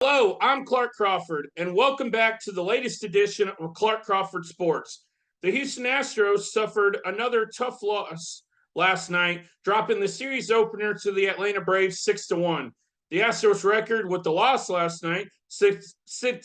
Hello, I'm Clark Crawford, and welcome back to the latest edition of Clark Crawford Sports. The Houston Astros suffered another tough loss last night, dropping the series opener to the Atlanta Braves 6-1. The Astros record with the loss last night sits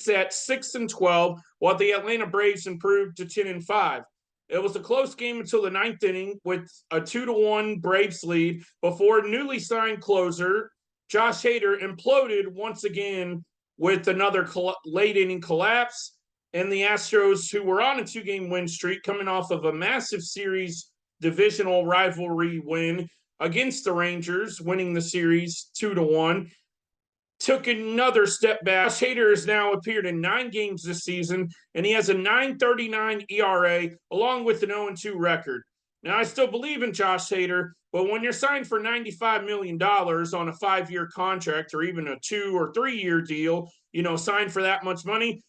at 6-12, while the Atlanta Braves improved to 10-5. It was a close game until the ninth inning with a 2-1 Braves lead before newly signed closer Josh Hader imploded once again with another late inning collapse. And the Astros, who were on a 2-game win streak coming off of a massive series divisional rivalry win against the Rangers, winning the series 2-1, took another step back. Josh Hader has now appeared in 9 games this season, and he has a 9.39 ERA along with an 0-2 record. Now, I still believe in Josh Hader, but when you're signed for $95 million on a 5-year contract or even a 2 or 3 year deal, signed for that much money,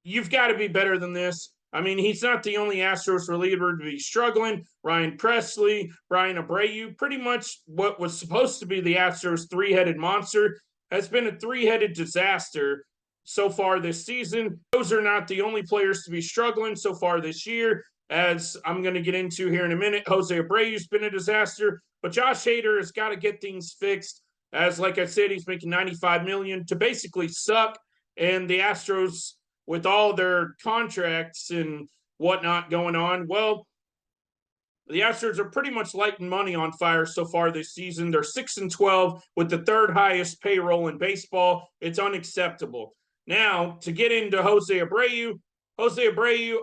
you've got to be better than this. I mean, he's not the only Astros reliever to be struggling. Ryan Presley, Brian Abreu, pretty much what was supposed to be the Astros' 3-headed monster has been a 3-headed disaster so far this season. Those are not the only players to be struggling so far this year. As I'm going to get into here in a minute, Jose Abreu's been a disaster, but Josh Hader has got to get things fixed. As like I said, he's making $95 million to basically suck, and the Astros, with all their contracts and whatnot going on, well, the Astros are pretty much lighting money on fire so far this season. They're 6-12 with the 3rd highest payroll in baseball. It's unacceptable. Now, to get into Jose Abreu,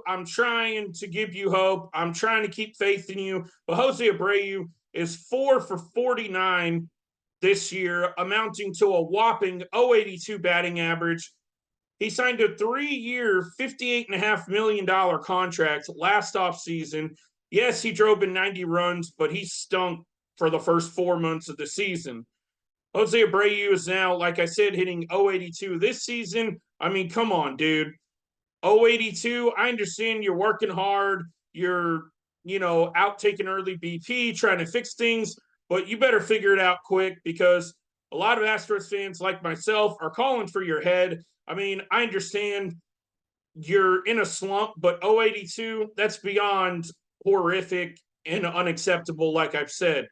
I'm trying to give you hope. I'm trying to keep faith in you. But Jose Abreu is 4 for 49 this year, amounting to a whopping 0.82 batting average. He signed a 3-year, $58.5 million contract last offseason. Yes, he drove in 90 runs, but he stunk for the first 4 months of the season. Jose Abreu is now, like I said, hitting 0.82 this season. I mean, come on, dude. 0.82, I understand you're working hard. You're, out taking early BP, trying to fix things, but you better figure it out quick because a lot of Astros fans like myself are calling for your head. I mean, I understand you're in a slump, but 0.82, that's beyond horrific and unacceptable, like I've said.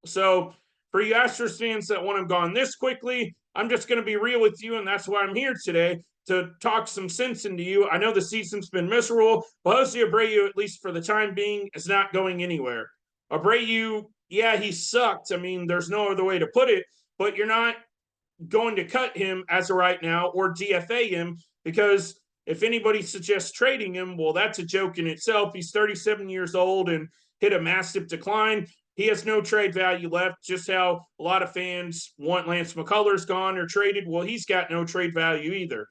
So for you Astros fans that want him gone this quickly, I'm just going to be real with you, and that's why I'm here today, to talk some sense into you. I know the season's been miserable, but Jose Abreu, at least for the time being, is not going anywhere. Abreu, yeah, he sucked. I mean, there's no other way to put it, but you're not going to cut him as of right now or DFA him because if anybody suggests trading him, well, that's a joke in itself. He's 37 years old and hit a massive decline. He has no trade value left, just how a lot of fans want Lance McCullers gone or traded. Well, he's got no trade value either.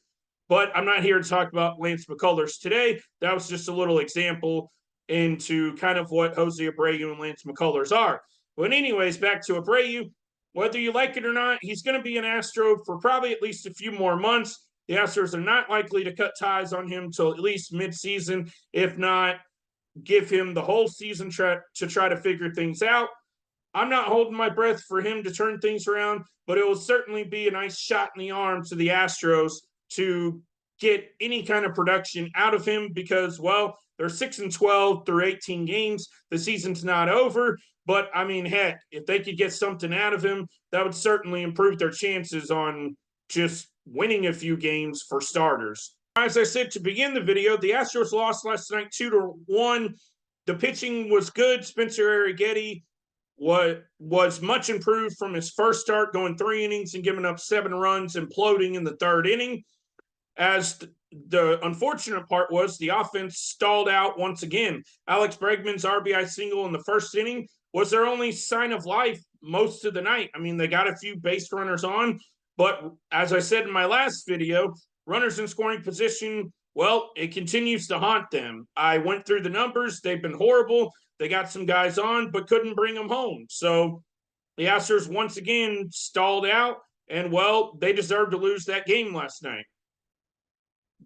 But I'm not here to talk about Lance McCullers today. That was just a little example into kind of what Jose Abreu and Lance McCullers are. But anyways, back to Abreu. Whether you like it or not, he's going to be an Astro for probably at least a few more months. The Astros are not likely to cut ties on him till at least midseason, if not give him the whole season to try to figure things out. I'm not holding my breath for him to turn things around, but it will certainly be a nice shot in the arm to the Astros to get any kind of production out of him because, well, they're 6-12 through 18 games. The season's not over, but I mean, heck, if they could get something out of him, that would certainly improve their chances on just winning a few games for starters. As I said to begin the video, the Astros lost last night 2-1. The pitching was good. Spencer Arrighetti was much improved from his first start, going 3 innings and giving up 7 runs, imploding in the 3rd inning. As the unfortunate part was the offense stalled out once again. Alex Bregman's RBI single in the 1st inning was their only sign of life most of the night. I mean, they got a few base runners on, but as I said in my last video, runners in scoring position, well, it continues to haunt them. I went through the numbers. They've been horrible. They got some guys on, but couldn't bring them home. So the Astros once again stalled out, and, well, they deserved to lose that game last night.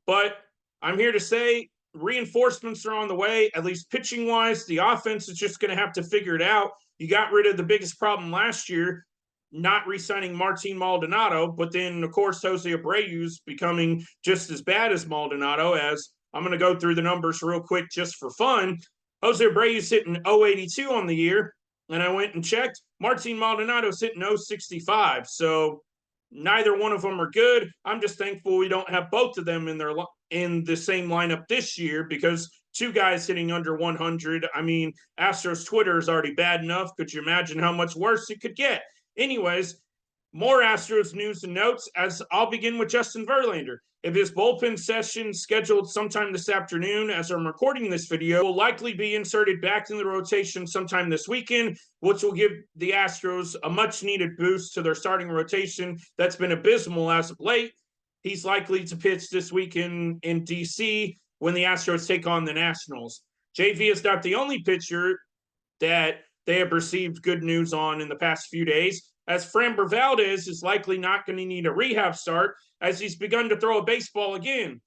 But I'm here to say reinforcements are on the way, at least pitching-wise. The offense is just going to have to figure it out. You got rid of the biggest problem last year not re-signing Martin Maldonado, but then, of course, Jose Abreu's becoming just as bad as Maldonado. As I'm going to go through the numbers real quick just for fun. Jose Abreu's hitting 082 on the year, and I went and checked. Martin Maldonado's hitting 065. So neither one of them are good. I'm just thankful we don't have both of them in the same lineup this year, because two guys hitting under 100. I mean, Astros Twitter is already bad enough. Could you imagine how much worse it could get? Anyways, more Astros news and notes, as I'll begin with Justin Verlander. If his bullpen session scheduled sometime this afternoon, as I'm recording this video, will likely be inserted back in the rotation sometime this weekend, which will give the Astros a much-needed boost to their starting rotation that's been abysmal as of late. He's likely to pitch this weekend in D.C. when the Astros take on the Nationals. JV is not the only pitcher that they have received good news on in the past few days, as Framber Valdez is likely not going to need a rehab start, as he's begun to throw a baseball again.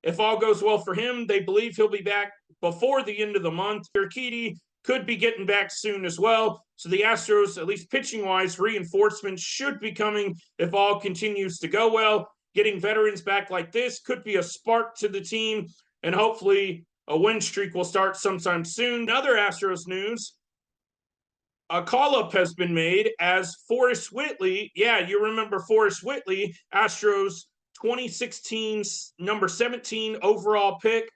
If all goes well for him, they believe he'll be back before the end of the month. Urquidy could be getting back soon as well. So the Astros, at least pitching-wise, reinforcements should be coming if all continues to go well. Getting veterans back like this could be a spark to the team, and hopefully a win streak will start sometime soon. Other Astros news, a call-up has been made as Forrest Whitley. Yeah, you remember Forrest Whitley, Astros 2016 number 17 overall pick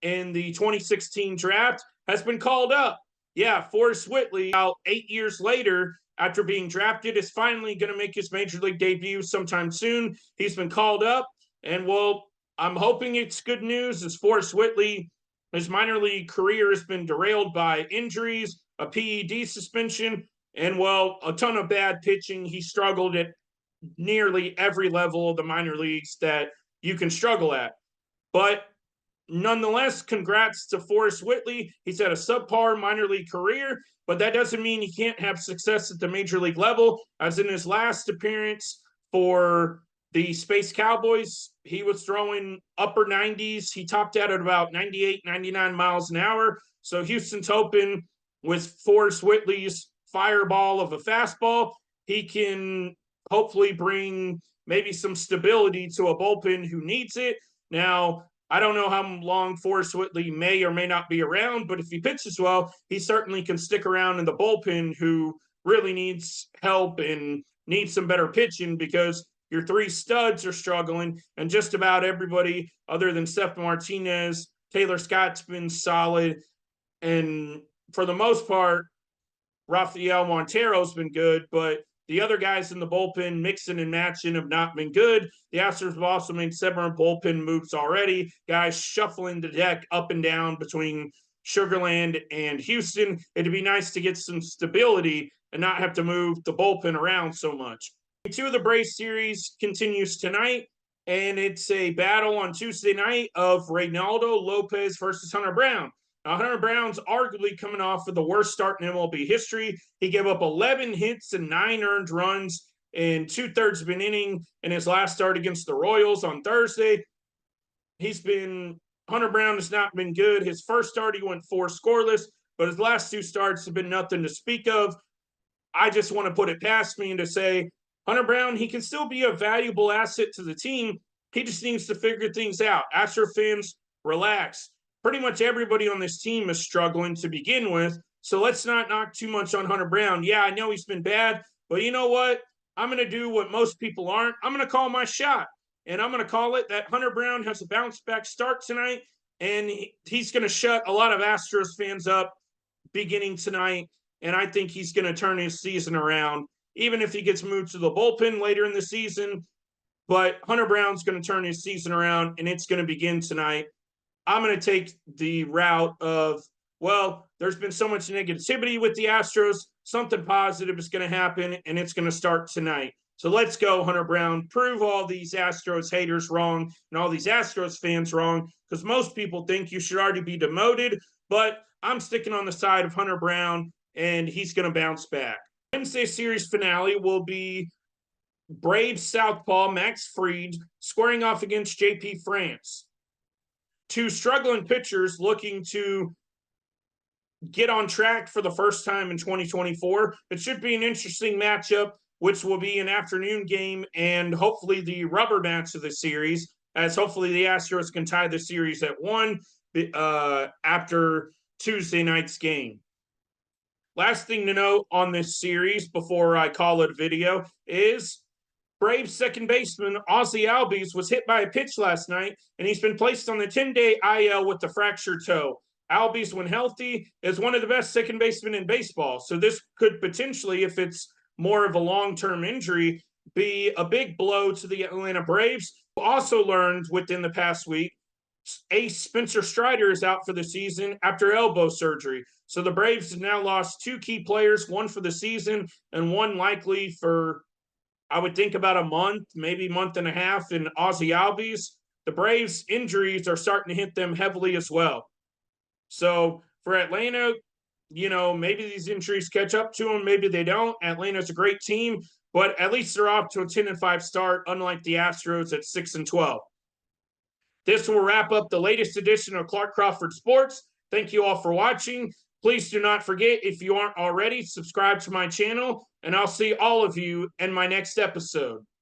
in the 2016 draft, has been called up. Yeah, Forrest Whitley, about 8 years later, after being drafted, is finally going to make his major league debut sometime soon. He's been called up, and well, I'm hoping it's good news, as Forrest Whitley, his minor league career has been derailed by injuries, a PED suspension, and, well, a ton of bad pitching. He struggled at nearly every level of the minor leagues that you can struggle at. But nonetheless, congrats to Forrest Whitley. He's had a subpar minor league career, but that doesn't mean he can't have success at the major league level. As in his last appearance for the Space Cowboys, he was throwing upper 90s. He topped out at about 98, 99 miles an hour. So Houston's hoping with Forrest Whitley's fireball of a fastball, he can hopefully bring maybe some stability to a bullpen who needs it. Now, I don't know how long Forrest Whitley may or may not be around, but if he pitches well, he certainly can stick around in the bullpen, who really needs help and needs some better pitching, because your three studs are struggling, and just about everybody other than Seth Martinez, Taylor Scott's been solid, and for the most part, Rafael Montero's been good, but the other guys in the bullpen, mixing and matching, have not been good. The Astros have also made several bullpen moves already. Guys shuffling the deck up and down between Sugarland and Houston. It'd be nice to get some stability and not have to move the bullpen around so much. Two of the Braves series continues tonight, and it's a battle on Tuesday night of Reynaldo Lopez versus Hunter Brown. Now, Hunter Brown's arguably coming off of the worst start in MLB history. He gave up 11 hits and 9 earned runs in 2/3 of an inning in his last start against the Royals on Thursday. Hunter Brown has not been good. His first start, he went 4 scoreless, but his last 2 starts have been nothing to speak of. I just want to put it past me and to say, Hunter Brown, he can still be a valuable asset to the team. He just needs to figure things out. Astro fans, relax. Pretty much everybody on this team is struggling to begin with, so let's not knock too much on Hunter Brown. Yeah, I know he's been bad, but you know what? I'm going to do what most people aren't. I'm going to call my shot, and I'm going to call it that Hunter Brown has a bounce-back start tonight, and he's going to shut a lot of Astros fans up beginning tonight, and I think he's going to turn his season around, even if he gets moved to the bullpen later in the season. But Hunter Brown's going to turn his season around, and it's going to begin tonight. I'm going to take the route of, well, there's been so much negativity with the Astros. Something positive is going to happen, and it's going to start tonight. So let's go, Hunter Brown. Prove all these Astros haters wrong and all these Astros fans wrong, because most people think you should already be demoted, but I'm sticking on the side of Hunter Brown, and he's going to bounce back. Wednesday series finale will be Braves southpaw Max Fried squaring off against JP France. Two struggling pitchers looking to get on track for the first time in 2024. It should be an interesting matchup which will be an afternoon game and hopefully the rubber match of the series, as hopefully the Astros can tie the series at 1 after Tuesday night's game. Last thing to note on this series before I call it a video is Braves second baseman Ozzie Albies was hit by a pitch last night, and he's been placed on the 10-day IL with the fractured toe. Albies, when healthy, is one of the best second basemen in baseball. So this could potentially, if it's more of a long-term injury, be a big blow to the Atlanta Braves. Also learned within the past week, ace Spencer Strider is out for the season after elbow surgery. So the Braves have now lost 2 key players, one for the season and one likely for, I would think, about a month, maybe month and a half in Ozzie Albies. The Braves' injuries are starting to hit them heavily as well. So for Atlanta, maybe these injuries catch up to them. Maybe they don't. Atlanta's a great team, but at least they're off to a 10-5 start, unlike the Astros at 6-12. This will wrap up the latest edition of Clark Crawford Sports. Thank you all for watching. Please do not forget, if you aren't already, subscribe to my channel, and I'll see all of you in my next episode.